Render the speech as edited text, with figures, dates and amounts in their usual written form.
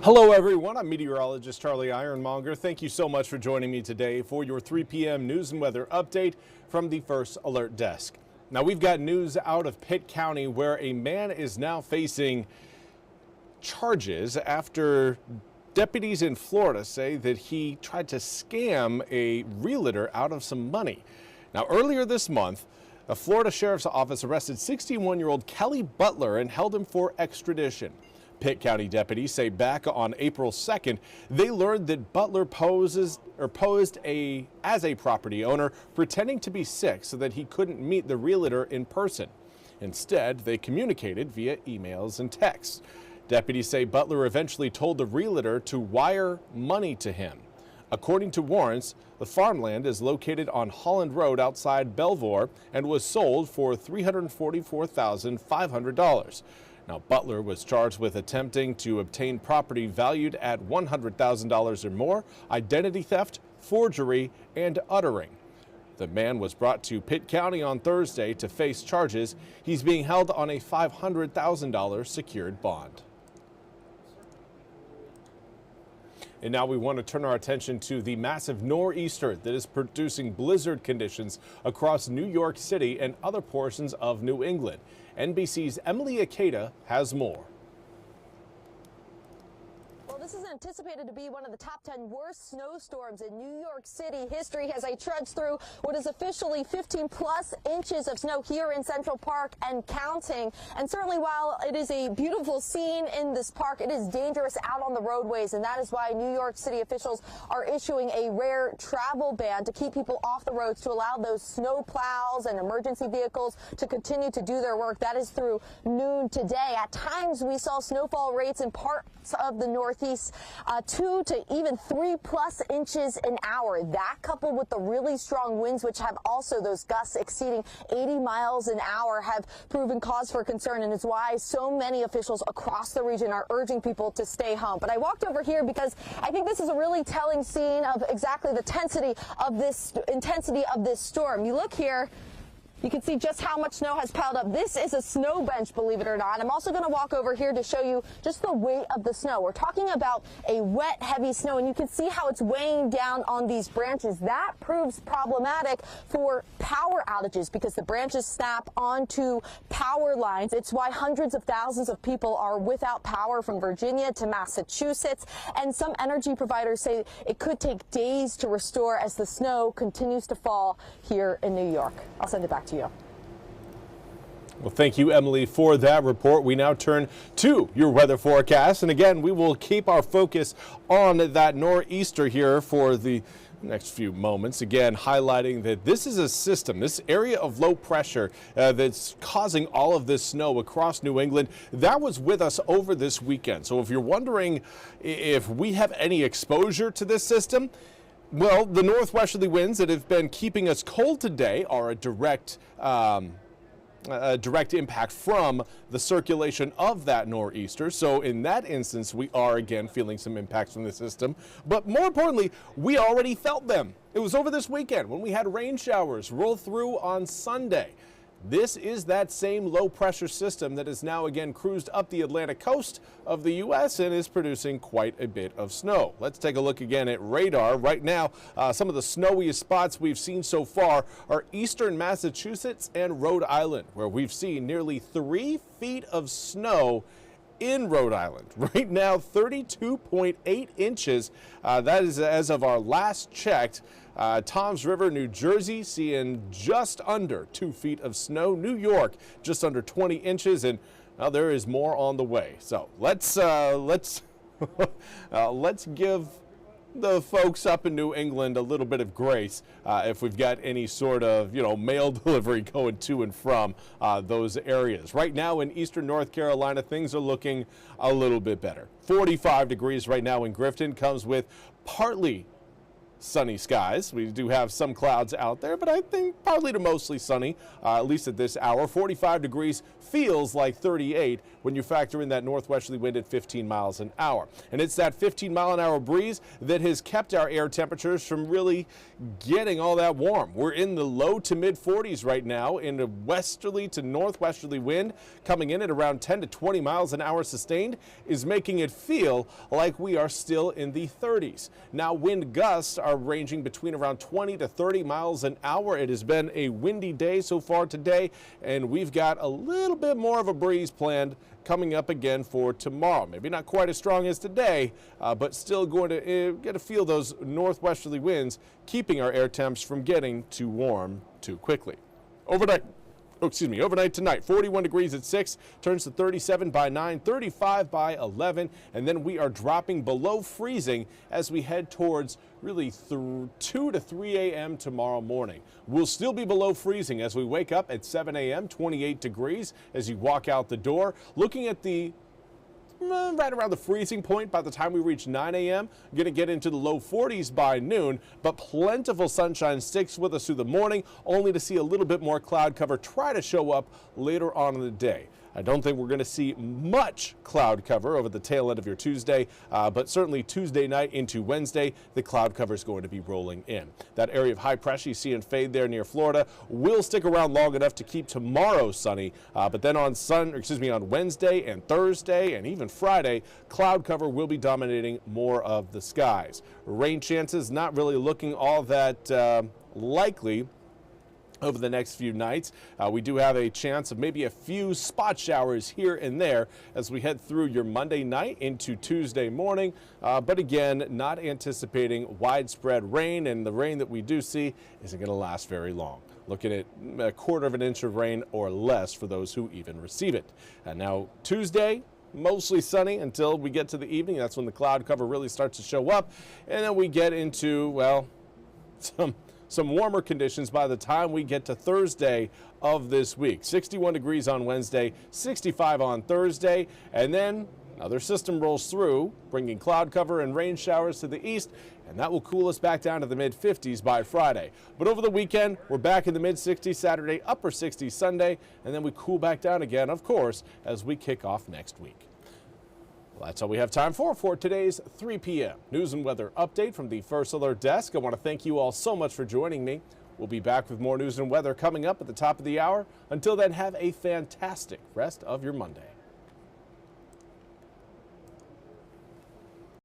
Hello everyone, I'm meteorologist Charlie Ironmonger. Thank you so much for joining me today for your 3 p.m. news and weather update from the First Alert Desk. Now we've got news out of Pitt County where a man is now facing charges after deputies in Florida say that he tried to scam a realtor out of some money. Now earlier this month, a Florida Sheriff's Office arrested 61-year-old Kelly Butler and held him for extradition. Pitt County deputies say back on April 2nd, they learned that Butler posed as a property owner, pretending to be sick so that he couldn't meet the realtor in person. Instead, they communicated via emails and texts. Deputies say Butler eventually told the realtor to wire money to him. According to warrants, the farmland is located on Holland Road outside Belvoir and was sold for $344,500. Now, Butler was charged with attempting to obtain property valued at $100,000 or more, identity theft, forgery, and uttering. The man was brought to Pitt County on Thursday to face charges. He's being held on a $500,000 secured bond. And now we want to turn our attention to the massive nor'easter that is producing blizzard conditions across New York City and other portions of New England. NBC's Emily Akeda has more. Well, this is anticipated to be one of the top 10 worst snowstorms in New York City history as I trudge through what is officially 15+ inches of snow here in Central Park and counting. And certainly while it is a beautiful scene in this park, it is dangerous out on the roadways, and that is why New York City officials are issuing a rare travel ban to keep people off the roads, to allow those snow plows and emergency vehicles to continue to do their work. That is through noon today. At times we saw snowfall rates in parts of the Northeast 2 to even 3+ inches an hour. That, coupled with the really strong winds, which have also those gusts exceeding 80 miles an hour, have proven cause for concern, and is why so many officials across the region are urging people to stay home. But I walked over here because I think this is a really telling scene of exactly the intensity of this storm. You look here, you can see just how much snow has piled up. This is a snow bench, believe it or not. I'm also going to walk over here to show you just the weight of the snow. We're talking about a wet, heavy snow, and you can see how it's weighing down on these branches. That proves problematic for power outages because the branches snap onto power lines. It's why hundreds of thousands of people are without power from Virginia to Massachusetts, and some energy providers say it could take days to restore as the snow continues to fall here in New York. I'll send it back to you. Well, thank you, Emily, for that report. We now turn to your weather forecast. And again, we will keep our focus on that nor'easter here for the next few moments. Again, highlighting that this is a system, this area of low pressure that's causing all of this snow across New England. That was with us over this weekend. So if you're wondering if we have any exposure to this system, well, the northwesterly winds that have been keeping us cold today are a direct impact from the circulation of that nor'easter. So in that instance, we are again feeling some impacts from the system. But more importantly, we already felt them. It was over this weekend when we had rain showers roll through on Sunday. This is that same low pressure system that has now again cruised up the Atlantic coast of the U.S. and is producing quite a bit of snow. Let's take a look again at radar. Right now, some of the snowiest spots we've seen so far are eastern Massachusetts and Rhode Island, where we've seen nearly 3 feet of snow in Rhode Island. Right now, 32.8 inches. That is as of our last checked. Toms River, New Jersey, seeing just under 2 feet of snow. New York, just under 20 inches, and well, there is more on the way. So let's give the folks up in New England a little bit of grace if we've got any sort of, mail delivery going to and from those areas. Right now in eastern North Carolina, things are looking a little bit better. 45 degrees right now in Grifton, comes with partly sunny skies. We do have some clouds out there, but I think partly to mostly sunny, at least at this hour. 45 degrees feels like 38 when you factor in that northwesterly wind at 15 miles an hour. And it's that 15-mile-an-hour breeze that has kept our air temperatures from really getting all that warm. We're in the low to mid 40s right now in a westerly to northwesterly wind coming in at around 10 to 20 miles an hour sustained is making it feel like we are still in the 30s. Now wind gusts are ranging between around 20 to 30 miles an hour. It has been a windy day so far today, and we've got a little bit more of a breeze planned coming up again for tomorrow. Maybe not quite as strong as today, but still going to get to feel those northwesterly winds, keeping our air temps from getting too warm too quickly. Overnight tonight, 41 degrees at 6, turns to 37 by 9, 35 by 11, and then we are dropping below freezing as we head towards really 2 to 3 a.m. tomorrow morning. We'll still be below freezing as we wake up at 7 a.m., 28 degrees as you walk out the door. Looking at the right around the freezing point by the time we reach 9 a.m. Going to get into the low 40s by noon, but plentiful sunshine sticks with us through the morning, only to see a little bit more cloud cover try to show up later on in the day. I don't think we're going to see much cloud cover over the tail end of your Tuesday, but certainly Tuesday night into Wednesday, the cloud cover is going to be rolling in. That area of high pressure you see in fade there near Florida will stick around long enough to keep tomorrow sunny, but then on Wednesday and Thursday and even Friday, cloud cover will be dominating more of the skies. Rain chances not really looking all that likely over the next few nights. We do have a chance of maybe a few spot showers here and there as we head through your Monday night into Tuesday morning. But again, not anticipating widespread rain, and the rain that we do see isn't going to last very long. Looking at a quarter of an inch of rain or less for those who even receive it. And now Tuesday, mostly sunny until we get to the evening. That's when the cloud cover really starts to show up. And then we get into, well, some warmer conditions by the time we get to Thursday of this week. 61 degrees on Wednesday, 65 on Thursday, and then another system rolls through, bringing cloud cover and rain showers to the east, and that will cool us back down to the mid-50s by Friday. But over the weekend, we're back in the mid-60s Saturday, upper 60s Sunday, and then we cool back down again, of course, as we kick off next week. Well, that's all we have time for today's 3 p.m. news and weather update from the First Alert Desk. I want to thank you all so much for joining me. We'll be back with more news and weather coming up at the top of the hour. Until then, have a fantastic rest of your Monday.